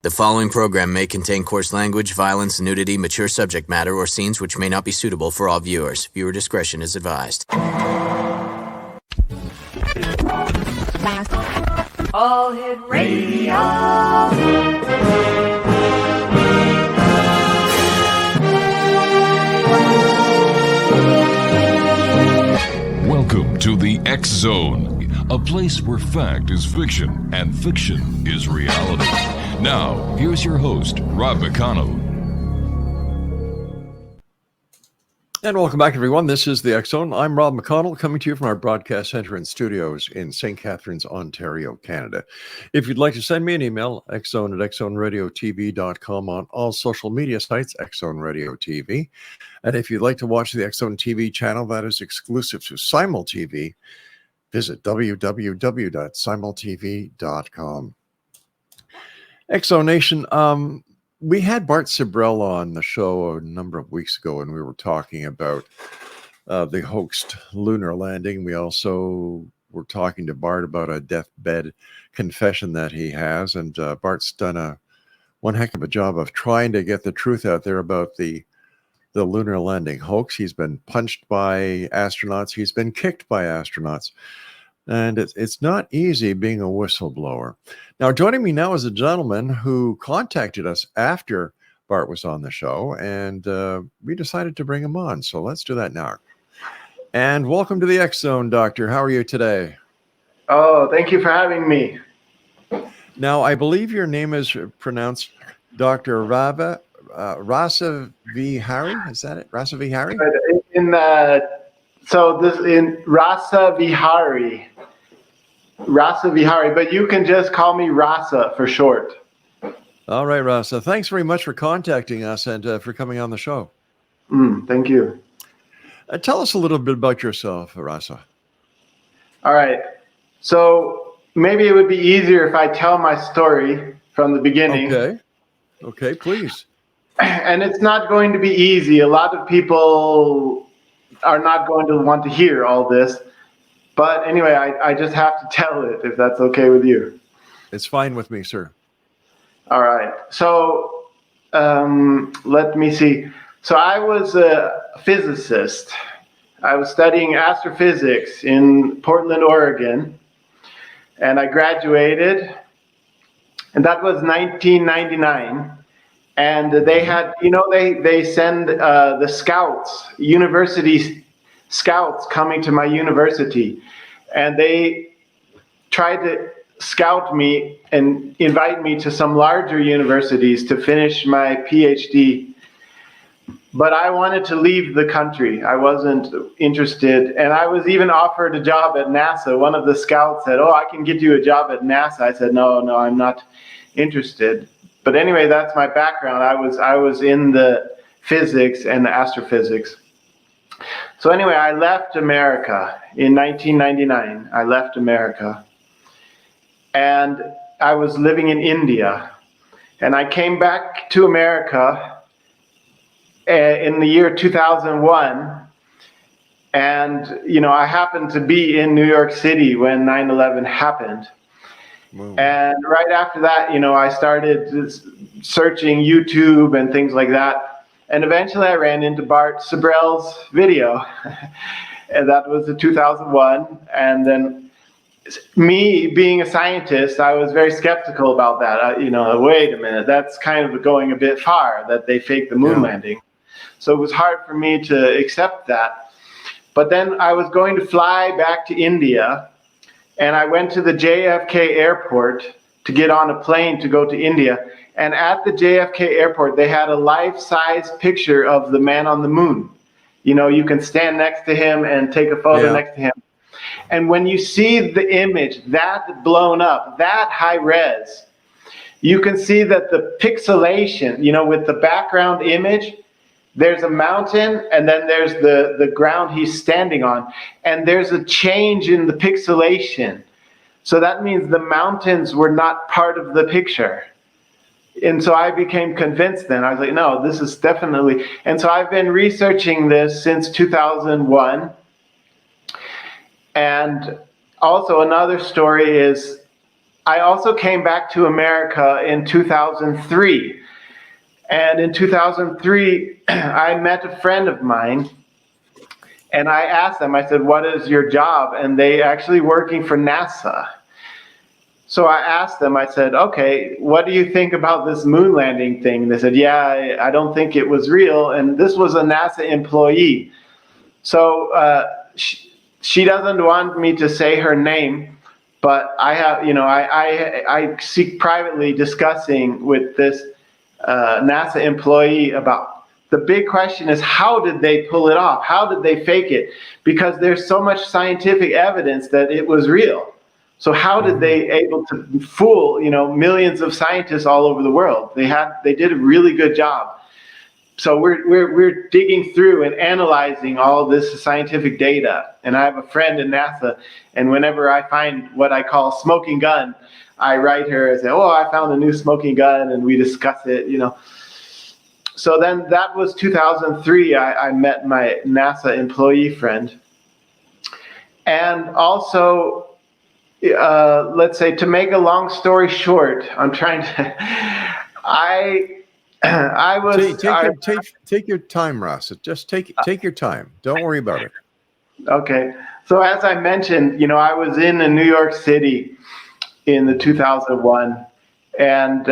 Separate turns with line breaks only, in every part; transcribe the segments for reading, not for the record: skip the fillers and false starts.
The following program may contain coarse language, violence, nudity, mature subject matter, or scenes which may not be suitable for all viewers. Viewer discretion is advised.
All Hit Radio.
Welcome to the X Zone, a place where fact is fiction and fiction is reality. Now, here's your host, Rob McConnell.
And welcome back, everyone. This is the X Zone. I'm Rob McConnell, coming to you from our broadcast center and studios in St. Catharines, Ontario, Canada. If you'd like to send me an email, xzone@xzoneradiotv.com, on all social media sites, X Zone Radio TV. And if you'd like to watch the X Zone TV channel that is exclusive to Simul TV, visit www.simultv.com. X Zone Nation, we had Bart Sibrel on the show a number of weeks ago, and we were talking about the hoaxed lunar landing. We also were talking to Bart about a deathbed confession that he has, and Bart's done one heck of a job of trying to get the truth out there about the lunar landing hoax. He's been punched by astronauts. He's been kicked by astronauts. And it's not easy being a whistleblower. Now, joining me now is a gentleman who contacted us after Bart was on the show, and we decided to bring him on. So let's do that now. And welcome to the X Zone, Doctor. How are you today?
Oh, thank you for having me.
Now, I believe your name is pronounced Dr. RASAVIHARI. Is that it? RASAVIHARI?
So this in RASAVIHARI. RASAVIHARI, but you can just call me Rasa for short.
All right, Rasa. Thanks very much for contacting us and for coming on the show.
Thank you.
Tell us a little bit about yourself, Rasa.
All right. So maybe it would be easier if I tell my story from the beginning.
Okay, please.
And it's not going to be easy. A lot of people are not going to want to hear all this. But anyway, I just have to tell it, if that's okay with you.
It's fine with me, sir.
All right. So let me see. So I was a physicist. I was studying astrophysics in Portland, Oregon. And I graduated. And that was 1999. And they had, they send the scouts, university scouts coming to my university, and they tried to scout me and invite me to some larger universities to finish my PhD. But I wanted to leave the country. I wasn't interested. And I was even offered a job at NASA. One of the scouts said, "Oh, I can get you a job at NASA." I said, No, I'm not interested. But anyway, that's my background. I was in the physics and the astrophysics. So anyway, I left America in 1999. I left America. And I was living in India. And I came back to America in the year 2001. And, I happened to be in New York City when 9/11 happened. Whoa. And right after that, I started searching YouTube and things like that. And eventually I ran into Bart Sibrel's video. And that was in 2001. And then me being a scientist, I was very skeptical about that. Wait a minute, that's kind of going a bit far, that they faked the moon landing. So it was hard for me to accept that. But then I was going to fly back to India. And I went to the JFK airport to get on a plane to go to India. And at the JFK airport, they had a life-size picture of the man on the moon. You can stand next to him and take a photo next to him. And when you see the image that blown up, that high res, you can see that the pixelation, with the background image, there's a mountain and then there's the ground he's standing on. And there's a change in the pixelation. So that means the mountains were not part of the picture. And so I became convinced then. I was like, no, this is definitely. And so I've been researching this since 2001. And also another story is I also came back to America in 2003. And in 2003, I met a friend of mine, and I asked them, I said, what is your job? And they actually working for NASA. So I asked them, I said, okay, what do you think about this moon landing thing? They said, yeah, I don't think it was real. And this was a NASA employee. So she doesn't want me to say her name, but I have, I seek privately discussing with this NASA employee about. The big question is, how did they pull it off? How did they fake it? Because there's so much scientific evidence that it was real. So how did they able to fool, millions of scientists all over the world? They did a really good job. So we're digging through and analyzing all this scientific data. And I have a friend in NASA, and whenever I find what I call smoking gun, I write her and say, oh, I found a new smoking gun, and we discuss it, So then that was 2003. I met my NASA employee friend. And also, let's say, to make a long story short, I'm trying to, I was...
Take your time, Ross. Just take your time. Don't worry about it.
Okay. So as I mentioned, I was in New York City in the 2001, and,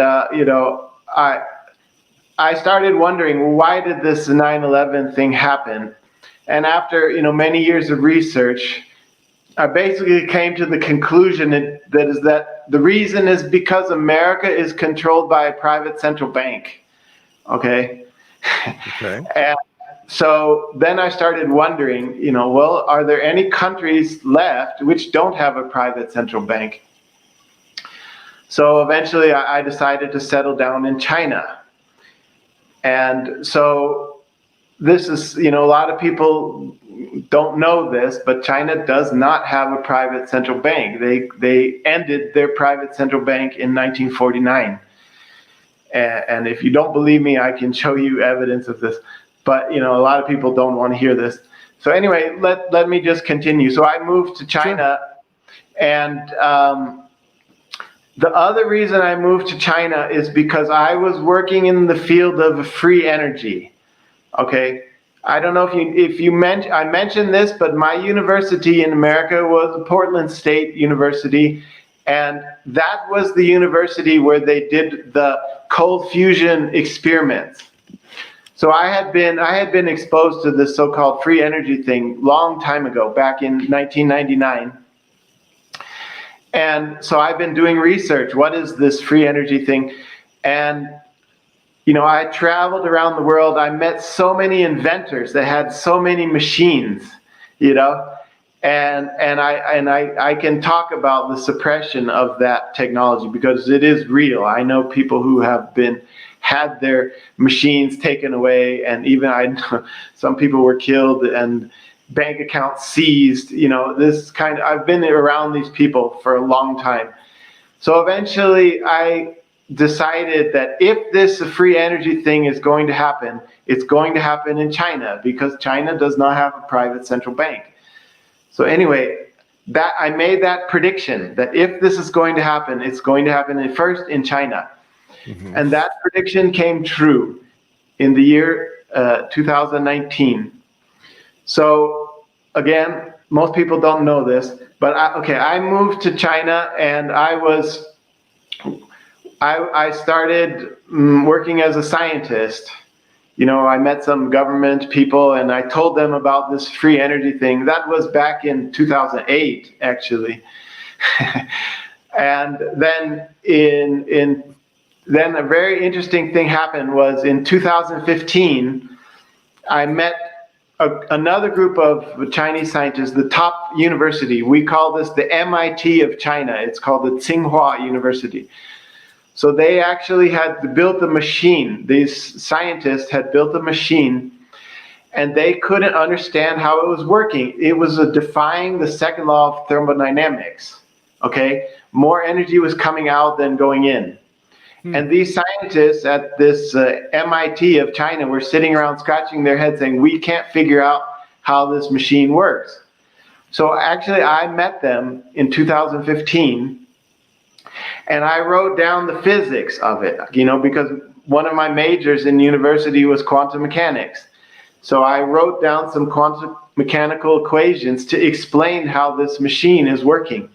I started wondering, well, why did this 9/11 thing happen? And after, many years of research, I basically came to the conclusion that the reason is because America is controlled by a private central bank. Okay.
Okay.
And so then I started wondering, well, are there any countries left which don't have a private central bank? So eventually I decided to settle down in China. And so this is, a lot of people don't know this, but China does not have a private central bank. They ended their private central bank in 1949. And if you don't believe me, I can show you evidence of this. But, a lot of people don't want to hear this. So anyway, let me just continue. So I moved to China, sure. And the other reason I moved to China is because I was working in the field of free energy. Okay, I don't know if you mentioned, I mentioned this, but my university in America was Portland State University, and that was the university where they did the cold fusion experiments. So I had been exposed to this so-called free energy thing long time ago, back in 1999. And so I've been doing research. What is this free energy thing? And, I traveled around the world. I met so many inventors that had so many machines, and I can talk about the suppression of that technology because it is real. I know people who have had their machines taken away, and even I know some people were killed and bank accounts seized, I've been around these people for a long time. So eventually I decided that if this free energy thing is going to happen, it's going to happen in China because China does not have a private central bank. So anyway, that I made that prediction that if this is going to happen, it's going to happen first in China. Mm-hmm. And that prediction came true in the year 2019. So again, most people don't know this, but I moved to China, and I started working as a scientist. I met some government people, and I told them about this free energy thing. That was back in 2008, actually. And then then a very interesting thing happened was in 2015, I met another group of Chinese scientists, the top university. We call this the MIT of China. It's called the Tsinghua University. So they actually had built a machine. These scientists had built a machine, and they couldn't understand how it was working. It was defying the second law of thermodynamics. Okay, more energy was coming out than going in. And these scientists at this MIT of China were sitting around scratching their heads saying, we can't figure out how this machine works. So actually I met them in 2015, And I wrote down the physics of it, because one of my majors in university was quantum mechanics. So I wrote down some quantum mechanical equations to explain how this machine is working.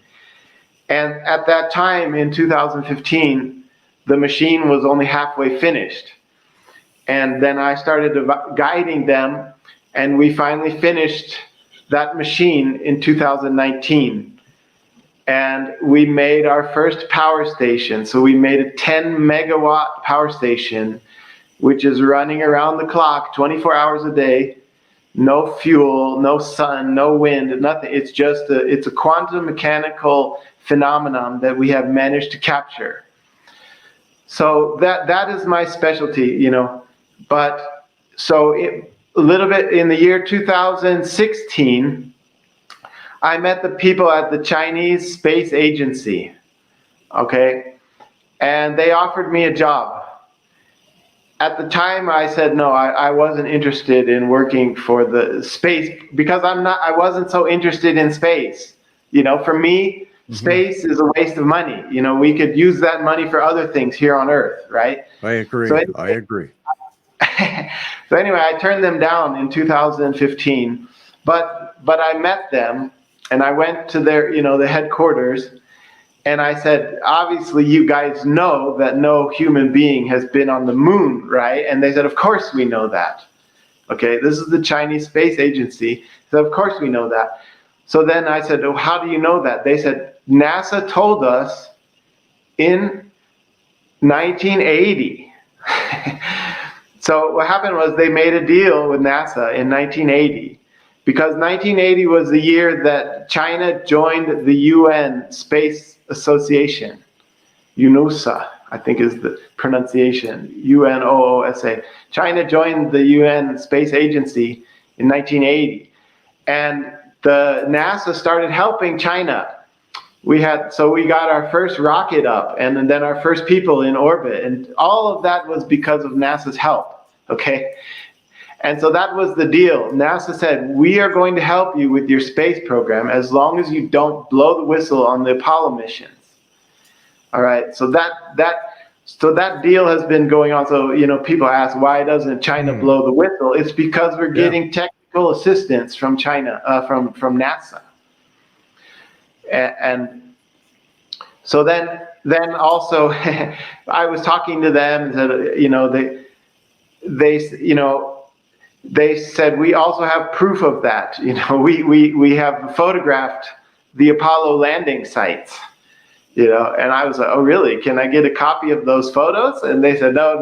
And at that time in 2015, the machine was only halfway finished. And then I started guiding them, and we finally finished that machine in 2019. And we made our first power station. So we made a 10 megawatt power station, which is running around the clock 24 hours a day, no fuel, no sun, no wind, nothing. It's just it's a quantum mechanical phenomenon that we have managed to capture. So that is my specialty, But so a little bit in the year 2016, I met the people at the Chinese Space Agency, okay? And they offered me a job. At the time, I said no, I wasn't interested in working for the space because I wasn't so interested in space. For me, space is a waste of money. We could use that money for other things here on Earth, right?
I agree. I agree.
So anyway, I turned them down in 2015, but I met them and I went to their, the headquarters, and I said, obviously you guys know that no human being has been on the moon, right? And they said, of course we know that. Okay, this is the Chinese Space Agency. So of course we know that. So then I said, oh, how do you know that? They said, NASA told us in 1980. So what happened was they made a deal with NASA in 1980, because 1980 was the year that China joined the UN Space Association. UNOSA, I think is the pronunciation, UNOOSA. China joined the UN Space Agency in 1980. And the NASA started helping China. We got our first rocket up, and then our first people in orbit, and all of that was because of NASA's help, okay? And so that was the deal. NASA said, we are going to help you with your space program as long as you don't blow the whistle on the Apollo missions. All right, so that deal has been going on. So, people ask, why doesn't China blow the whistle? It's because we're getting technical assistance from China, from NASA. And so then also I was talking to them and said, they said, we also have proof of that. We have photographed the Apollo landing sites, and I was like, oh, really? Can I get a copy of those photos? And they said, no,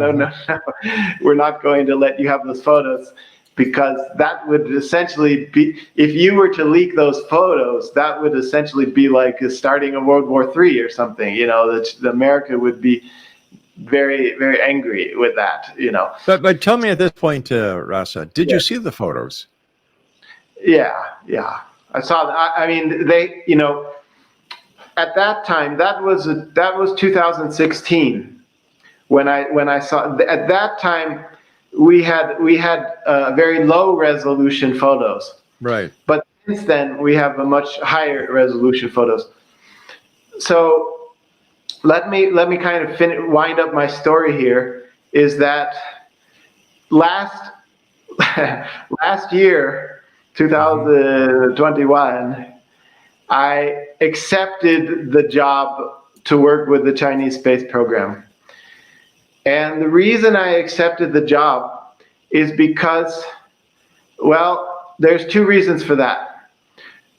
we're not going to let you have those photos, because that would essentially be, if you were to leak those photos, that would essentially be like starting a World War III or something, that America would be very, very angry with that,
But tell me at this point, Rasa, did you see the photos?
Yeah. I saw that. I mean, they, at that time, that was 2016 when I saw, at that time, we had very low resolution photos.
Right.
But since then, we have a much higher resolution photos. So let me kind of wind up my story here. Is that last year, 2021, I accepted the job to work with the Chinese space program. And the reason I accepted the job is because, well, there's two reasons for that.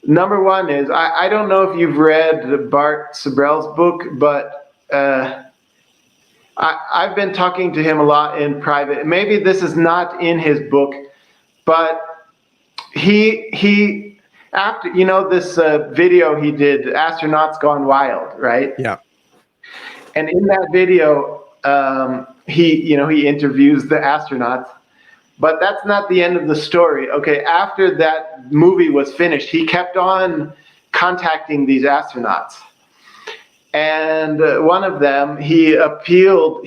Number one is, I don't know if you've read Bart Sibrel's book, but I've been talking to him a lot in private. Maybe this is not in his book, but he after, this video he did, Astronauts Gone Wild, right?
Yeah.
And in that video, he interviews the astronauts, but that's not the end of the story. Okay, after that movie was finished, he kept on contacting these astronauts, and one of them, he appealed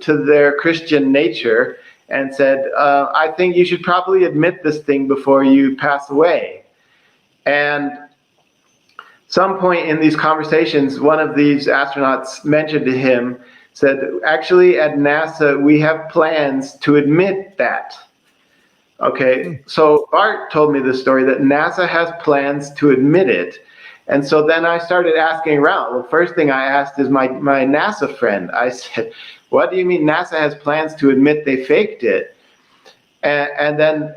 to their Christian nature and said, I think you should probably admit this thing before you pass away. And some point in these conversations, one of these astronauts mentioned to him, said, actually at NASA, we have plans to admit that. Okay, so Bart told me this story that NASA has plans to admit it. And so then I started asking around. Well, first thing I asked is my NASA friend. I said, what do you mean NASA has plans to admit they faked it? And then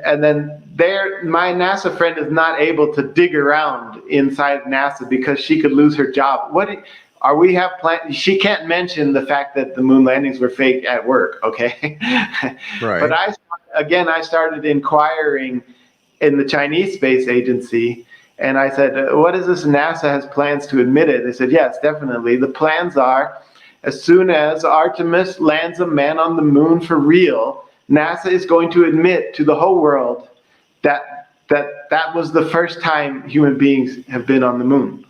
my NASA friend is not able to dig around inside NASA because she could lose her job. We have plans? She can't mention the fact that the moon landings were fake at work, okay?
Right.
But I started inquiring in the Chinese Space Agency, and I said, what is this NASA has plans to admit it? They said, yes, definitely. The plans are, as soon as Artemis lands a man on the moon for real, NASA is going to admit to the whole world that was the first time human beings have been on the moon.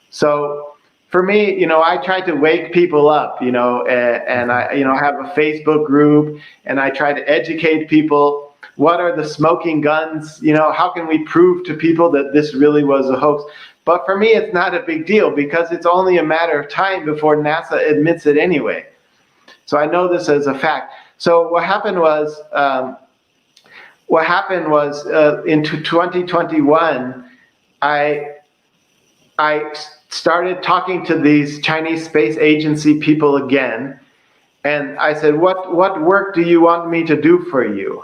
So for me, I try to wake people up, and I, have a Facebook group, and I try to educate people. What are the smoking guns? How can we prove to people that this really was a hoax? But for me, it's not a big deal because it's only a matter of time before NASA admits it anyway. So I know this as a fact. So what happened was in 2021, I started talking to these Chinese Space Agency people again, and I said, what work do you want me to do for you?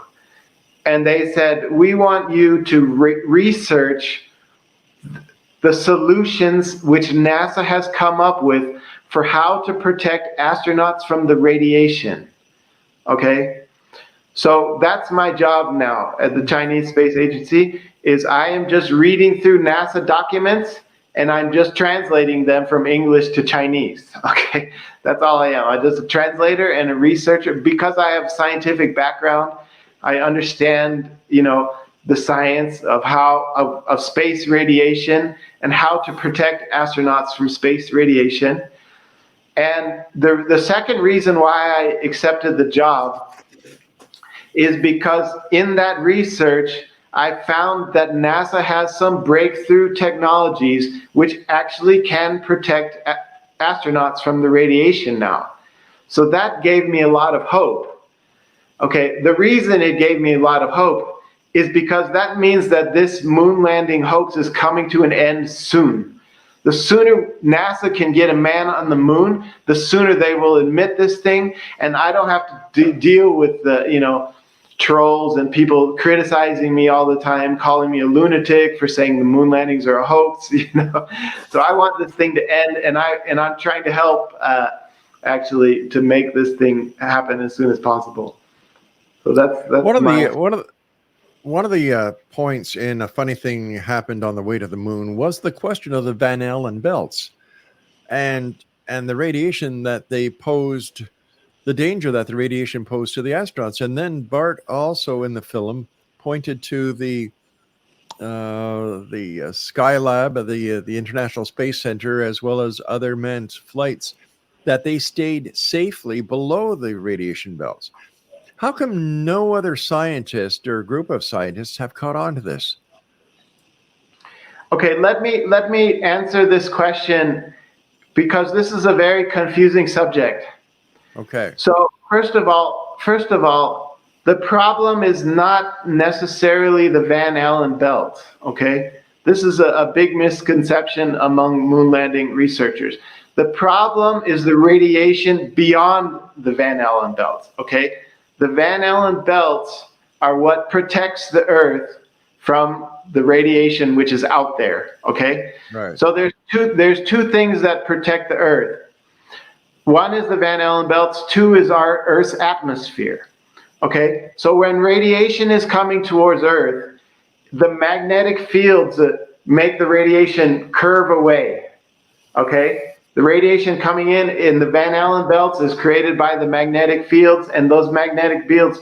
And they said, we want you to research the solutions which NASA has come up with for how to protect astronauts from the radiation. Okay? So that's my job now at the Chinese Space Agency, is I am just reading through NASA documents and I'm just translating them from English to Chinese. Okay? That's all I am. I'm just a translator and a researcher. Because I have a scientific background, I understand, the science of of space radiation and how to protect astronauts from space radiation. And the second reason why I accepted the job is because in that research, I found that NASA has some breakthrough technologies which actually can protect astronauts from the radiation now. So that gave me a lot of hope. Okay, the reason it gave me a lot of hope is because that means that this moon landing hoax is coming to an end soon. The sooner NASA can get a man on the moon, the sooner they will admit this thing, and I don't have to deal with the, trolls and people criticizing me all the time, calling me a lunatic for saying the moon landings are a hoax, So I want this thing to end, and I'm trying to help actually to make this thing happen as soon as possible. So that's one of the points in A Funny Thing Happened on the Way to the Moon was the question of the Van Allen belts and the radiation that they posed, the danger that the radiation posed to the astronauts. And then Bart also in the film pointed to the Skylab, the International Space Center, as well as other manned flights, that they stayed safely below the radiation belts. How come no other scientist or group of scientists have caught on to this? Okay, let me answer this question because this is a very confusing subject. Okay. So first of all, the problem is not necessarily the Van Allen belt. Okay, this is a big misconception among moon landing researchers. The problem is the radiation beyond the Van Allen belt. Okay. The Van Allen belts are what protects the Earth from the radiation which is out there. Okay. Right. So there's two things that protect the Earth. One is the Van Allen belts. Two is our Earth's atmosphere. Okay. So when radiation is coming towards Earth, the magnetic fields that make the radiation curve away. Okay. The radiation coming in the Van Allen belts is created by the magnetic fields, and those magnetic fields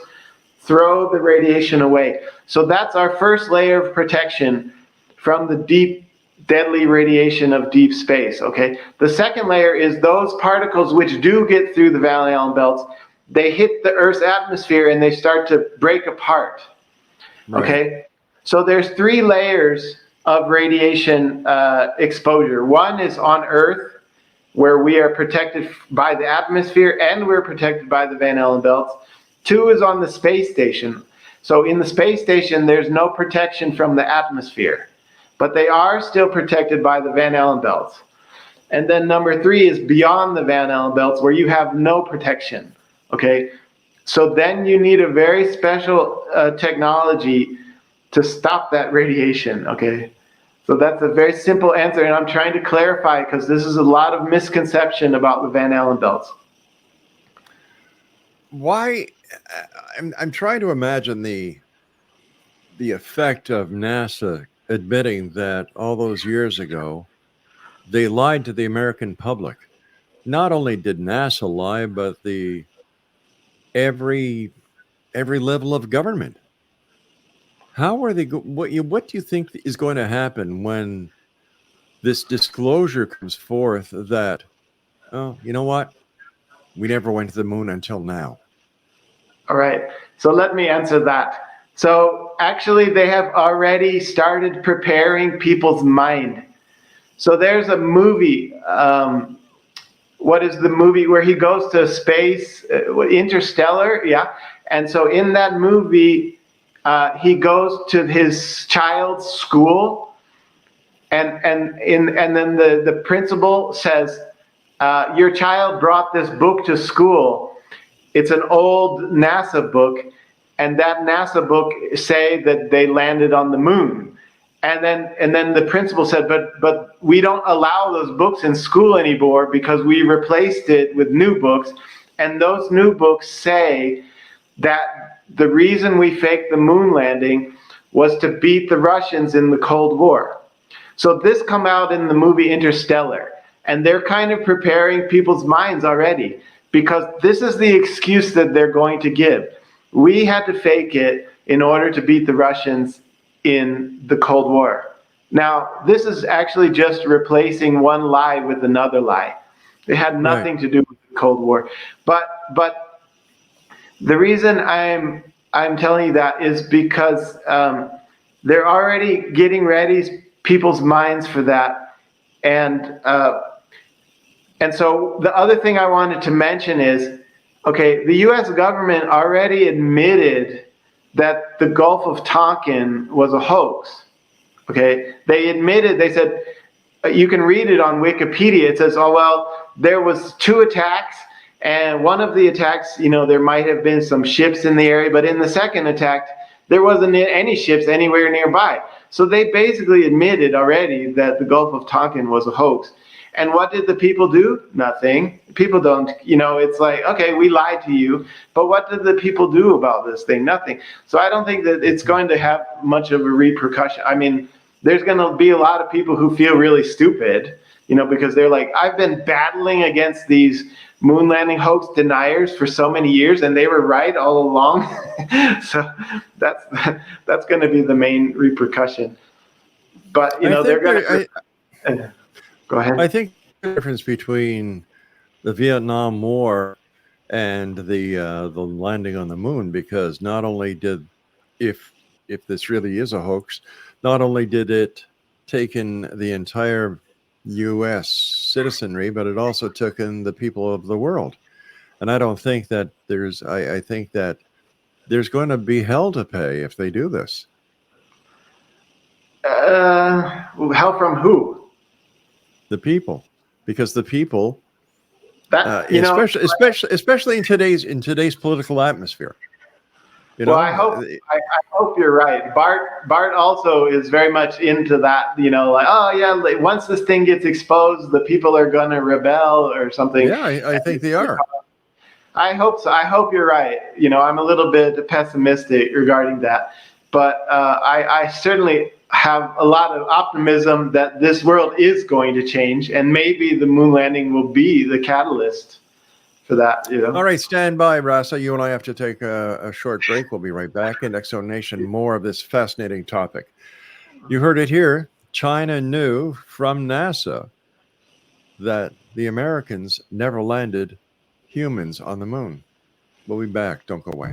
throw the radiation away. So that's our first layer of protection from the deep, deadly radiation of deep space, okay? The second layer is those particles which do get through the Van Allen belts, they hit the Earth's atmosphere and they start to break apart, okay? So there's three layers of radiation exposure. One is on Earth, where we are protected by the atmosphere and we're protected by the Van Allen belts. Two is on the space station. So in the space station, there's no protection from the atmosphere, but they are still protected by the Van Allen belts. And then number three is beyond the Van Allen belts, where you have no protection, okay? So then you need a very special technology to stop that radiation, okay? So that's a very simple answer, and I'm trying to clarify because this is a lot of misconception about the Van Allen belts.
Why? I'm trying to imagine the effect of NASA admitting that all those years ago they lied to the American public. Not only did NASA lie, but every level of government. How are they? What do you think is going to happen when this disclosure comes forth that, oh, you know what? We never went to the moon until now.
All right. So let me answer that. So actually, they have already started preparing people's mind. So there's a movie. What is the movie where he goes to space? Interstellar, yeah. And so in that movie, he goes to his child's school, and then the principal says, "Your child brought this book to school. It's an old NASA book, and that NASA book say that they landed on the moon." And then the principal said, but we don't allow those books in school anymore because we replaced it with new books. And those new books say that the reason we faked the moon landing was to beat the Russians in the Cold War. So this come out in the movie Interstellar. And they're kind of preparing people's minds already, because this is the excuse that they're going to give. We had to fake it in order to beat the Russians in the Cold War. Now, this is actually just replacing one lie with another lie. It had nothing to do with the Cold War. But the reason I'm telling you that is because they're already getting ready people's minds for that. And so the other thing I wanted to mention is, okay, the US government already admitted that the Gulf of Tonkin was a hoax. Okay, they admitted, they said, you can read it on Wikipedia. It says, oh, well, there was 2 attacks, and one of the attacks, there might have been some ships in the area, but in the second attack, there wasn't any ships anywhere nearby. So they basically admitted already that the Gulf of Tonkin was a hoax. And what did the people do? Nothing. People don't, it's like, okay, we lied to you, but what did the people do about this thing? Nothing. So I don't think that it's going to have much of a repercussion. I mean, there's going to be a lot of people who feel really stupid, because they're like, I've been battling against these moon landing hoax deniers for so many years, and they were right all along. So that's going to be the main repercussion. But, they're going to... Go ahead.
I think the difference between the Vietnam War and the landing on the moon, because not only did, if this really is a hoax, not only did it take in the entire U.S. citizenry, but it also took in the people of the world. And I don't think that I think that there's going to be hell to pay if they do this.
Hell from who?
The people, because the people,
that
especially in today's political atmosphere.
Well, I hope you're right. Bart also is very much into that. Like, oh yeah, once this thing gets exposed, the people are gonna rebel or something.
Yeah, I think they are.
I hope so. I hope you're right. I'm a little bit pessimistic regarding that, but I certainly have a lot of optimism that this world is going to change, and maybe the moon landing will be the catalyst for that.
All right, stand by, Rasa. You and I have to take a short break. We'll be right back in Exo Nation. More of this fascinating topic. You heard it here. China knew from NASA that the Americans never landed humans on the moon. We'll be back. Don't go away.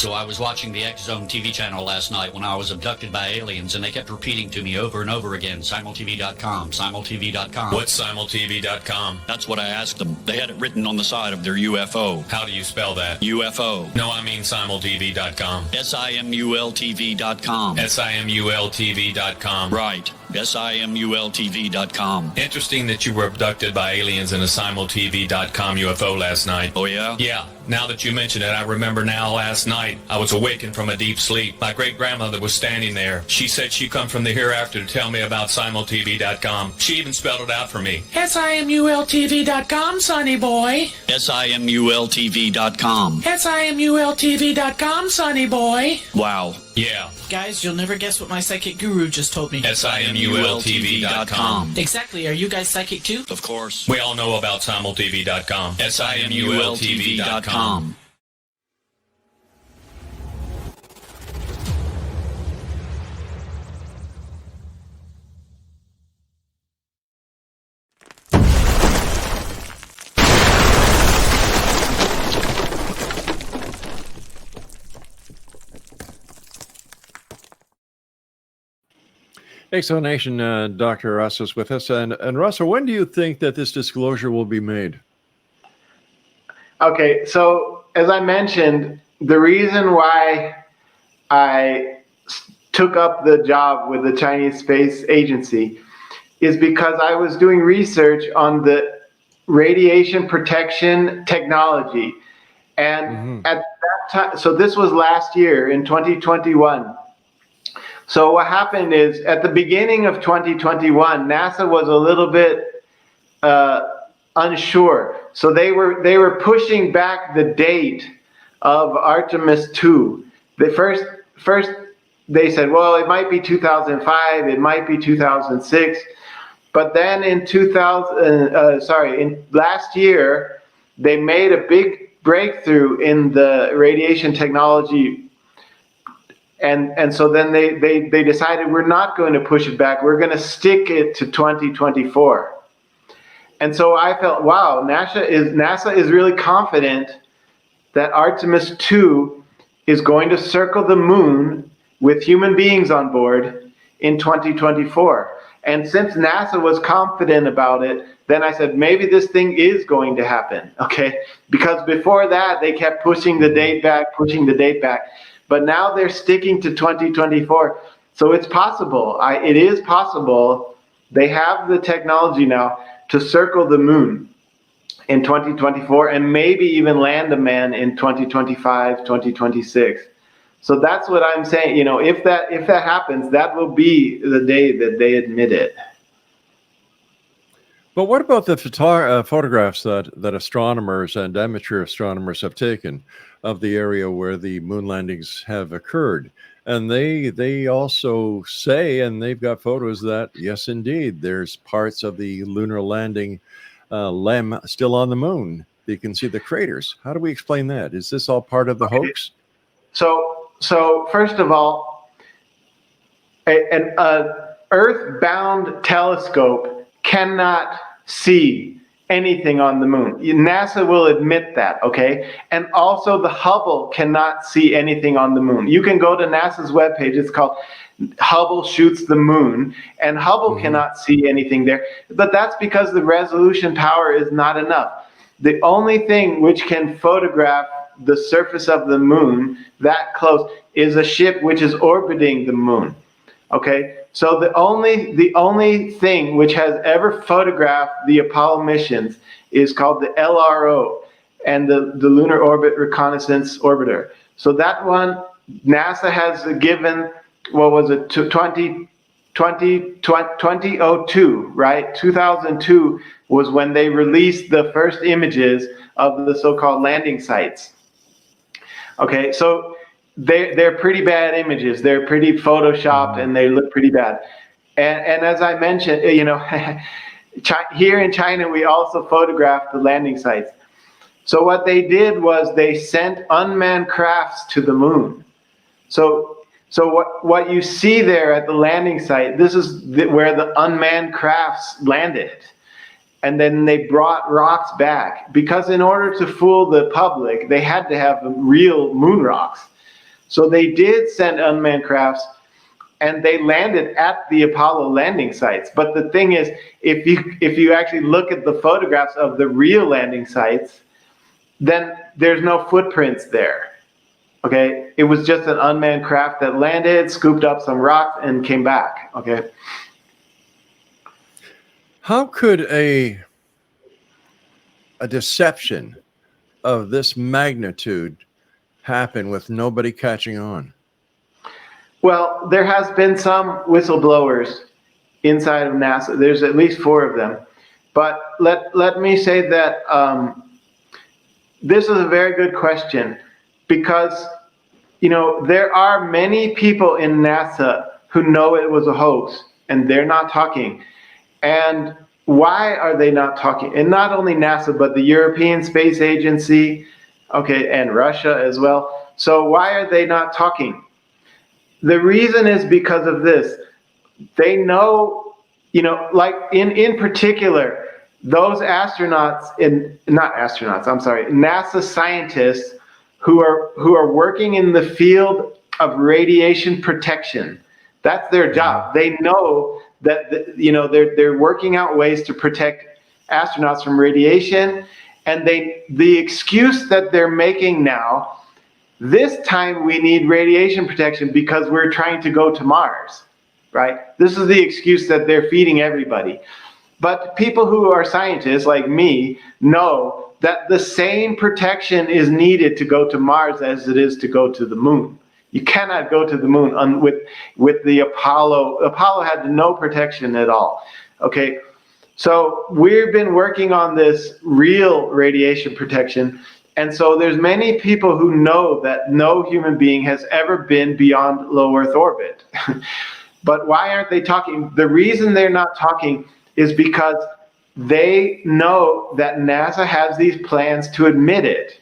So I was watching the X Zone TV channel last night when I was abducted by aliens, and they kept repeating to me over and over again, simultv.com, simultv.com.
What's simultv.com?
That's what I asked them. They had it written on the side of their UFO.
How do you spell that?
UFO.
No, I mean simultv.com.
simultv.com.
simultv.com.
Right. simultv.com.
Interesting that you were abducted by aliens in a simultv.com UFO last night.
Oh, yeah?
Yeah. Now that you mention it, I remember now last night I was awakened from a deep sleep. My great-grandmother was standing there. She said she'd come from the hereafter to tell me about simultv.com. She even spelled it out for me.
simultv.com, sonny boy.
simultv.com.
simultv.com, sonny boy.
Wow.
Yeah.
Guys, you'll never guess what my psychic guru just told me.
simultv.com.
Exactly. Are you guys psychic too?
Of course.
We all know about simultv.com. simultv.com.
Explanation, Dr. Russ is with us. And Russell, when do you think that this disclosure will be made?
Okay, so as I mentioned, the reason why I took up the job with the Chinese Space Agency is because I was doing research on the radiation protection technology. And at that time, so this was last year in 2021. So what happened is at the beginning of 2021, NASA was a little bit unsure. So they were pushing back the date of Artemis 2. First they said, well, it might be 2005, it might be 2006. But then in last year, they made a big breakthrough in the radiation technology. And so then they decided we're not going to push it back. We're going to stick it to 2024. And so I felt, wow, NASA is really confident that Artemis 2 is going to circle the moon with human beings on board in 2024. And since NASA was confident about it, then I said, maybe this thing is going to happen, okay? Because before that, they kept pushing the date back. But now they're sticking to 2024. So it's possible. It is possible. They have the technology now to circle the moon in 2024 and maybe even land a man in 2025, 2026. So that's what I'm saying. You know, if that happens, that will be the day that they admit it.
But what about the photographs that astronomers and amateur astronomers have taken of the area where the moon landings have occurred? And they also say, and they've got photos that, yes, indeed, there's parts of the lunar landing LEM still on the moon. You can see the craters. How do we explain that? Is this all part of the hoax?
So first of all, an Earth-bound telescope cannot see anything on the moon. NASA will admit that, okay? And also the Hubble cannot see anything on the moon. You can go to NASA's webpage. It's called Hubble Shoots the Moon, and Hubble cannot see anything there. But that's because the resolution power is not enough. The only thing which can photograph the surface of the moon that close is a ship which is orbiting the moon. Okay, so the only thing which has ever photographed the Apollo missions is called the LRO, and the Lunar Orbit Reconnaissance Orbiter. So that one, NASA has given, what was it, 2002, right? 2002 was when they released the first images of the so-called landing sites. Okay, so they're pretty bad images. They're pretty photoshopped and they look pretty bad. And as I mentioned, you know, here in China, we also photographed the landing sites. So what they did was they sent unmanned crafts to the moon. So what you see there at the landing site, this is where the unmanned crafts landed. And then they brought rocks back, because in order to fool the public, they had to have real moon rocks. So they did send unmanned crafts, and they landed at the Apollo landing sites. But the thing is, if you actually look at the photographs of the real landing sites, then there's no footprints there. Okay, it was just an unmanned craft that landed, scooped up some rocks, and came back. Okay.
How could a deception of this magnitude happen with nobody catching on?
Well, there has been some whistleblowers inside of NASA. There's at least 4 of them. But let me say that this is a very good question, because there are many people in NASA who know it was a hoax, and they're not talking. And why are they not talking? And not only NASA, but the European Space Agency, okay, and Russia as well. So why are they not talking? The reason is because of this. They know, like in particular, those NASA scientists who are working in the field of radiation protection. That's their job. They know that they're working out ways to protect astronauts from radiation, and the excuse that they're making now, this time we need radiation protection because we're trying to go to Mars, right? This is the excuse that they're feeding everybody. But people who are scientists like me know that the same protection is needed to go to Mars as it is to go to the moon. You cannot go to the moon with the Apollo. Apollo had no protection at all. Okay, so we've been working on this real radiation protection. And so there's many people who know that no human being has ever been beyond low Earth orbit. But why aren't they talking? The reason they're not talking is because they know that NASA has these plans to admit it.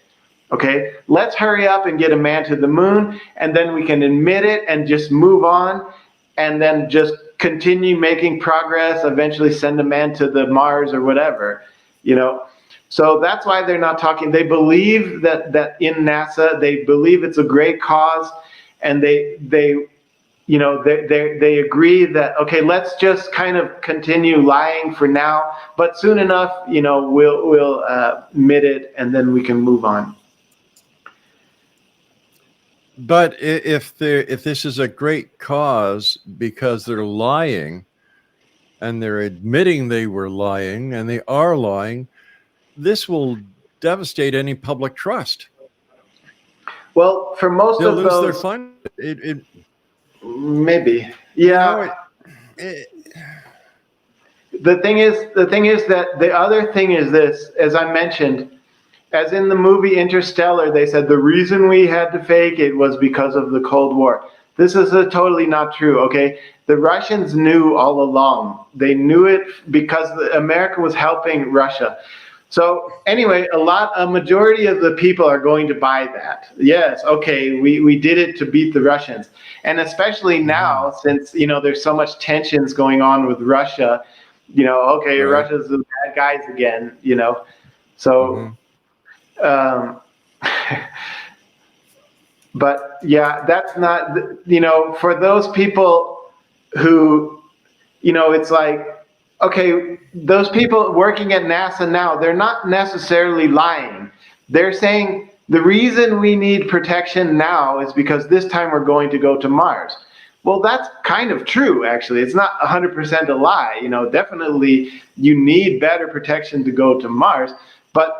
Okay, let's hurry up and get a man to the moon, and then we can admit it and just move on, and then just continue making progress, eventually send a man to the Mars or whatever, So that's why they're not talking. They believe that in NASA, they believe it's a great cause, and they agree that, okay, let's just kind of continue lying for now, but soon enough, we'll admit it, and then we can move on.
But if this is a great cause because they're lying, and they're admitting they were lying, and they are lying, this will devastate any public trust.
Well, for most
they'll
of
lose
those,
their fund.
Maybe, yeah. The thing is that the other thing is this, as I mentioned, as in the movie Interstellar, they said the reason we had to fake it was because of the Cold War. This is totally not true, okay? The Russians knew all along. They knew it because America was helping Russia. So anyway, a majority of the people are going to buy that. Yes, okay, we did it to beat the Russians. And especially now, since, there's so much tensions going on with Russia, okay, right. Russia's the bad guys again, So, but yeah, that's not, for those people who, it's like, okay, those people working at NASA now, they're not necessarily lying. They're saying the reason we need protection now is because this time we're going to go to Mars. Well, that's kind of true, actually. It's not 100% a lie. Definitely you need better protection to go to Mars. But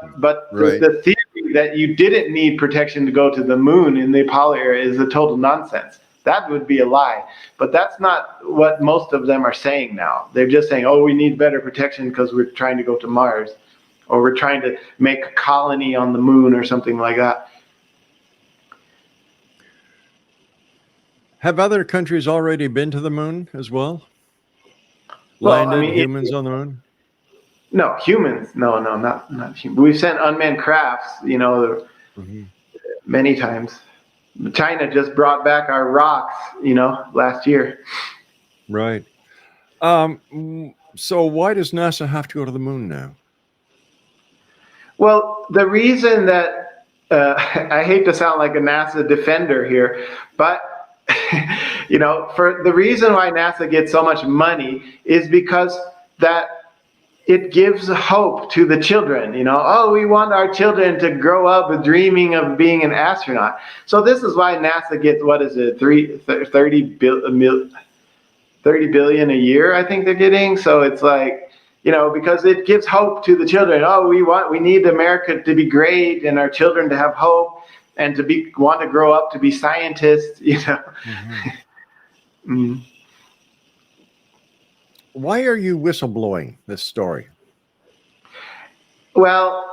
right. the theory that you didn't need protection to go to the moon in the Apollo era is a total nonsense. That would be a lie. But that's not what most of them are saying now. They're just saying, oh, we need better protection because we're trying to go to Mars, or we're trying to make a colony on the moon or something like that.
Have other countries already been to the moon as well? Landed humans on the moon?
No, humans. No, not humans. We've sent unmanned crafts, many times. China just brought back our rocks, last year.
Right. So why does NASA have to go to the moon now?
Well, the reason that I hate to sound like a NASA defender here, but for the reason why NASA gets so much money is because that it gives hope to the children. Oh, we want our children to grow up dreaming of being an astronaut. So this is why NASA gets, what is it, 30 billion a year, I think they're getting. So it's like, because it gives hope to the children. Oh, we need America to be great and our children to have hope and to want to grow up to be scientists,
Mm-hmm. Why are you whistleblowing this story?
Well,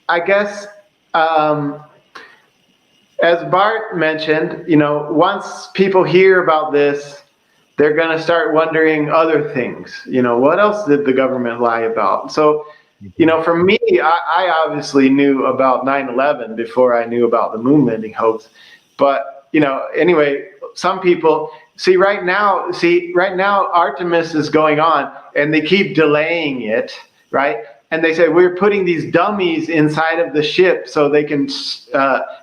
I guess, as Bart mentioned, once people hear about this, they're going to start wondering other things. What else did the government lie about? So, for me, I obviously knew about 9/11 before I knew about the moon landing hoax. But, anyway, some people right now Artemis is going on and they keep delaying it, right? And they say, we're putting these dummies inside of the ship so they can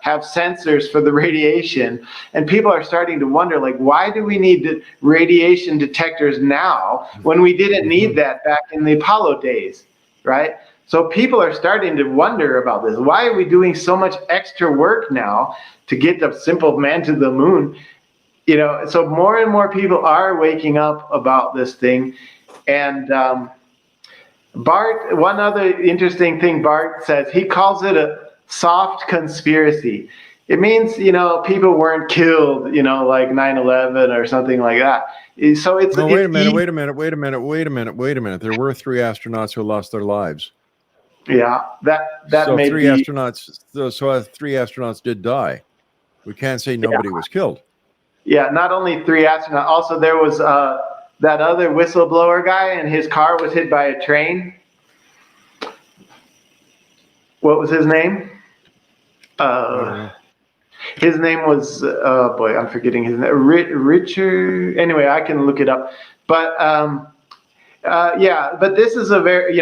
have sensors for the radiation. And people are starting to wonder, like, why do we need radiation detectors now when we didn't need that back in the Apollo days, right? So people are starting to wonder about this. Why are we doing so much extra work now to get the simple man to the moon? So more and more people are waking up about this thing. And Bart, one other interesting thing Bart says, he calls it a soft conspiracy. It means, people weren't killed, like 9/11 or something like that. So it's...
No, wait a minute. There were 3 astronauts who lost their lives.
Yeah, that
so
may
three
be...
astronauts. So 3 astronauts did die. We can't say nobody was killed.
Yeah, not only 3 astronauts. Also, there was that other whistleblower guy, and his car was hit by a train. What was his name? His name was, I'm forgetting his name. Richard. Anyway, I can look it up. But but this is a very,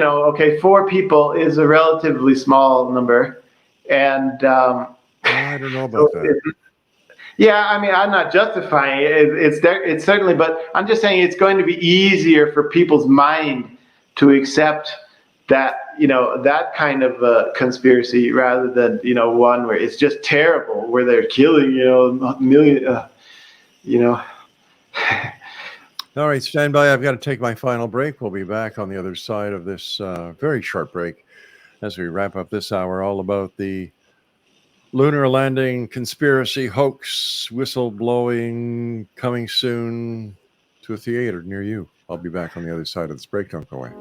4 people is a relatively small number. And
I don't know about that.
Yeah, I mean, I'm not justifying it. It's certainly, but I'm just saying it's going to be easier for people's mind to accept that, that kind of conspiracy rather than, one where it's just terrible, where they're killing, a million,
All right, stand by. I've got to take my final break. We'll be back on the other side of this very short break as we wrap up this hour, all about the lunar landing conspiracy hoax, whistleblowing, coming soon to a theater near you. I'll be back on the other side of this break. Don't go away.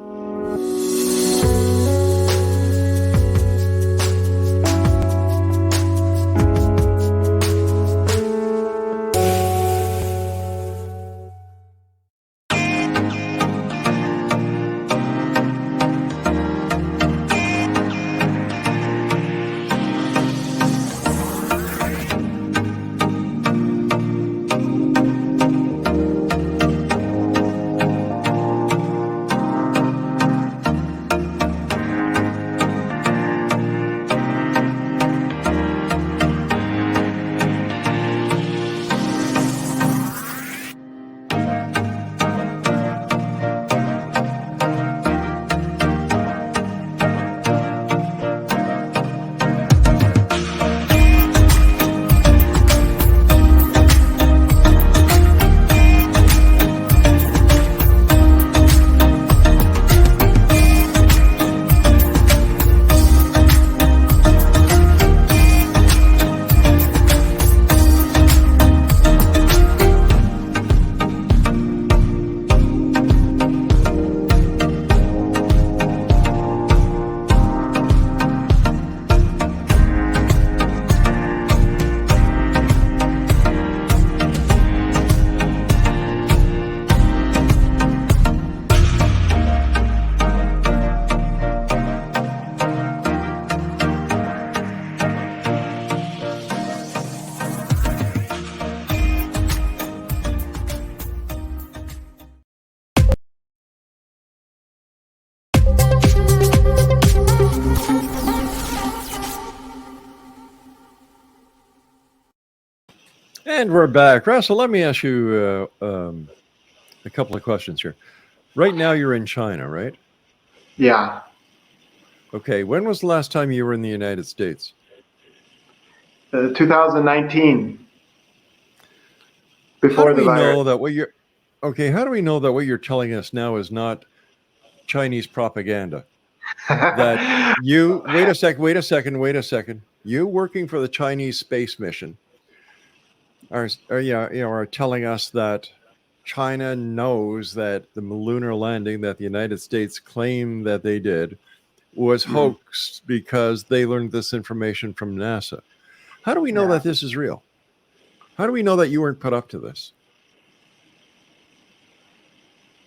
And we're back. Russell, let me ask you a couple of questions here. Right now, you're in China, right?
Yeah.
Okay. When was the last time you were in the United States?
2019.
How
Before
do
the
we
virus.
know that what you're okay? How do we know that what you're telling us now is not Chinese propaganda? That you wait a second. You working for the Chinese space mission are telling us that China knows that the lunar landing that the United States claimed that they did was hoaxed because they learned this information from NASA. How do we know that this is real? How do we know that you weren't put up to this?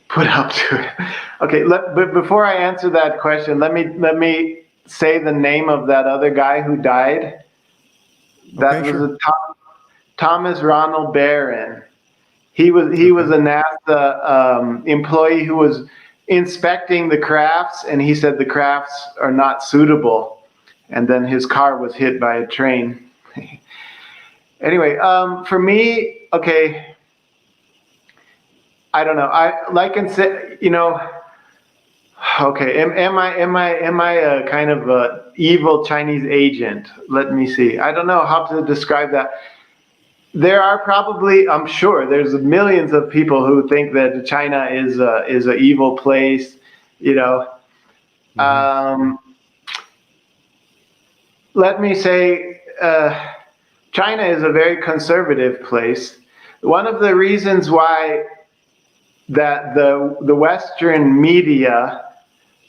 Put up to it. Okay, but before I answer that question, let me say the name of that other guy who died. That
Okay,
was Thomas Ronald Barron. He was a NASA employee who was inspecting the crafts, and he said the crafts are not suitable. And then his car was hit by a train. Anyway, for me, okay, I don't know. I like and say, okay. Am I a kind of a evil Chinese agent? Let me see. I don't know how to describe that. There are probably, I'm sure, there's millions of people who think that China is a evil place. Let me say, China is a very conservative place. One of the reasons why that the Western media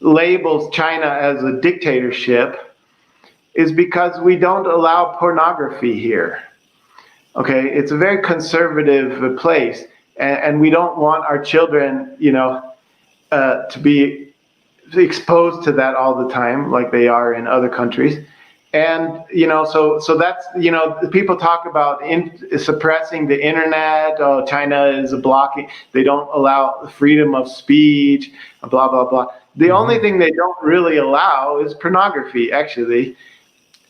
labels China as a dictatorship is because we don't allow pornography here. Okay, it's a very conservative place, and we don't want our children, to be exposed to that all the time, like they are in other countries. And so that's people talk about suppressing the internet. Oh, China is blocking; they don't allow freedom of speech. Blah blah blah. The only thing they don't really allow is pornography, actually,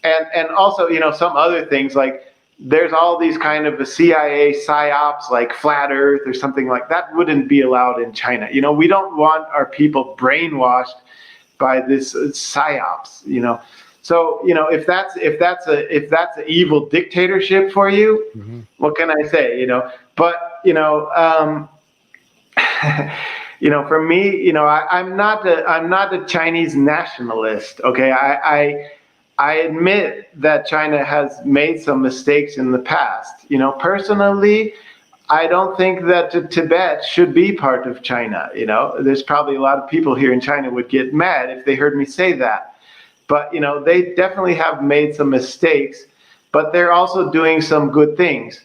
and also some other things like. There's all these kind of CIA psyops like flat Earth or something like that wouldn't be allowed in China. We don't want our people brainwashed by this psyops. So if that's an evil dictatorship for you, what can I say? But for me, I'm not a Chinese nationalist. Okay, I admit that China has made some mistakes in the past. Personally, I don't think that Tibet should be part of China. There's probably a lot of people here in China would get mad if they heard me say that. But, they definitely have made some mistakes, but they're also doing some good things.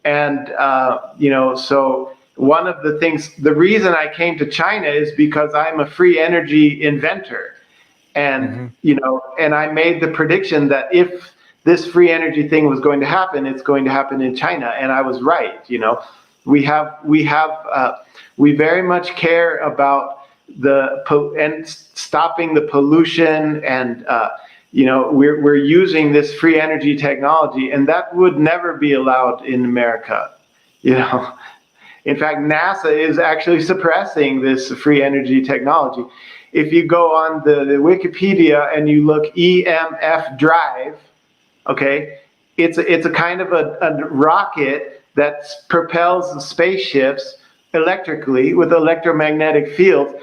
And, so one of the things, the reason I came to China is because I'm a free energy inventor. And, and I made the prediction that if this free energy thing was going to happen, it's going to happen in China. And I was right. We very much care about and stopping the pollution. And, we're using this free energy technology, and that would never be allowed in America. In fact, NASA is actually suppressing this free energy technology. If you go on the Wikipedia and you look EMF drive, okay, it's a kind of a rocket that propels spaceships electrically with electromagnetic fields.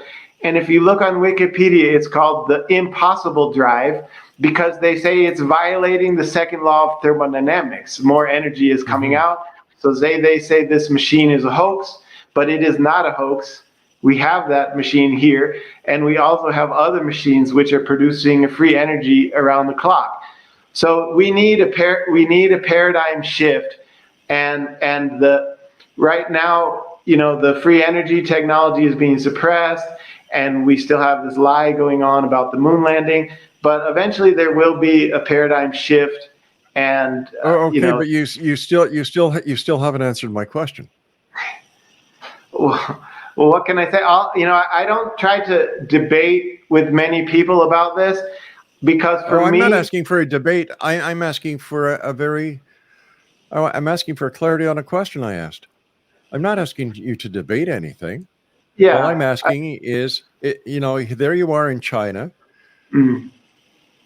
And if you look on Wikipedia, it's called the impossible drive because they say it's violating the second law of thermodynamics. More energy is coming out. So they say this machine is a hoax, but it is not a hoax. We have that machine here, and we also have other machines which are producing free energy around the clock. So we need a paradigm shift, and right now, the free energy technology is being suppressed, and we still have this lie going on about the moon landing. But eventually, there will be a paradigm shift, and
but you still haven't answered my question.
Well, what can I say? I don't try to debate with many people about this because for me,
I'm not asking for a debate. I'm asking for a very I'm asking for clarity on a question I asked. I'm not asking you to debate anything.
Yeah.
All I'm asking is, there you are in China.
Mm.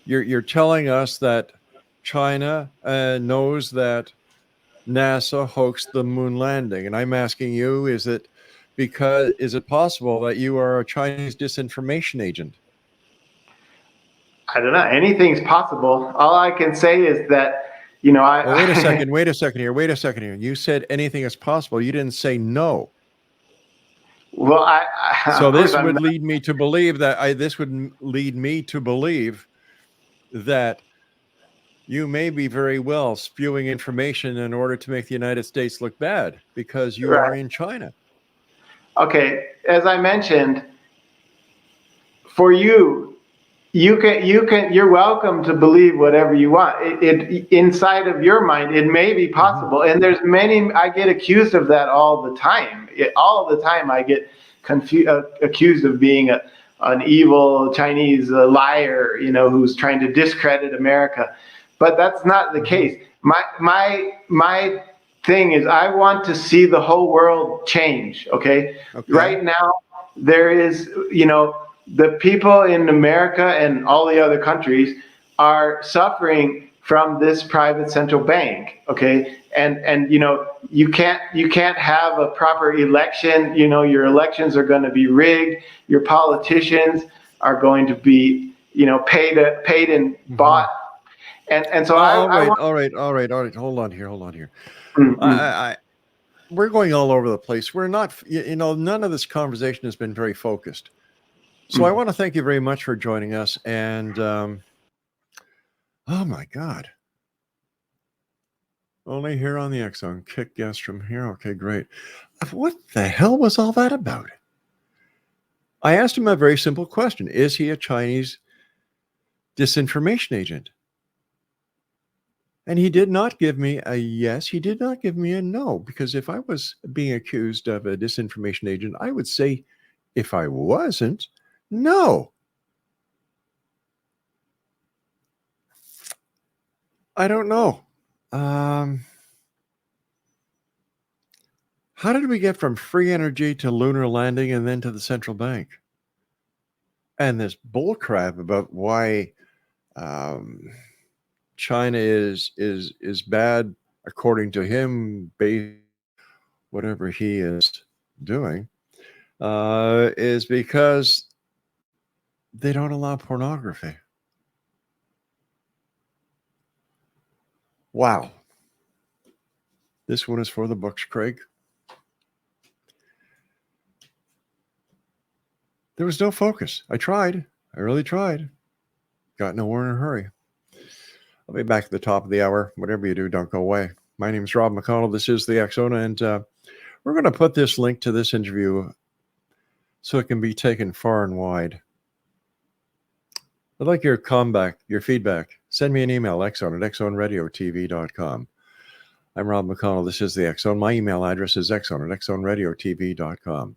You're telling us that China knows that NASA hoaxed the moon landing, and I'm asking you: is it possible that you are a Chinese disinformation agent?
I don't know. Anything's possible. All I can say is that, I.
Well, wait a second. Wait a second here. You said anything is possible. You didn't say no.
Well,
So this would lead me to believe that you may be very well spewing information in order to make the United States look bad because you are in China.
Okay, as I mentioned, for you're welcome to believe whatever you want. It inside of your mind, it may be possible, and there's many. I get accused of that all the time. All the time, I get accused of being an evil Chinese liar, who's trying to discredit America. But that's not the case. My thing is, I want to see the whole world change. Okay? Right now, there is, the people in America and all the other countries are suffering from this private central bank. Okay, and you can't have a proper election. Your elections are going to be rigged. Your politicians are going to be paid and bought. And so
all right. Hold on here.
Mm-hmm.
We're going all over the place. We're not, none of this conversation has been very focused. So I want to thank you very much for joining us. And oh my God. Only here on the X Zone. Kick guests from here. Okay, great. What the hell was all that about? I asked him a very simple question. Is he a Chinese disinformation agent? And he did not give me a yes. He did not give me a no. Because if I was being accused of a disinformation agent, I would say, if I wasn't, no. I don't know. How did we get from free energy to lunar landing and then to the central bank? And this bullcrap about why China is bad according to him, based whatever he is doing, is because they don't allow pornography. Wow. This one is for the books, Craig. There was no focus. I tried. I really tried. Got nowhere in a hurry. I'll be back at the top of the hour. Whatever you do, don't go away. My name is Rob McConnell. This is the X Zone, and we're going to put this link to this interview so it can be taken far and wide. I'd like your comeback, your feedback. Send me an email, xzone@xzoneradiotv.com. I'm Rob McConnell. This is the X Zone. My email address is xzone@xzoneradiotv.com.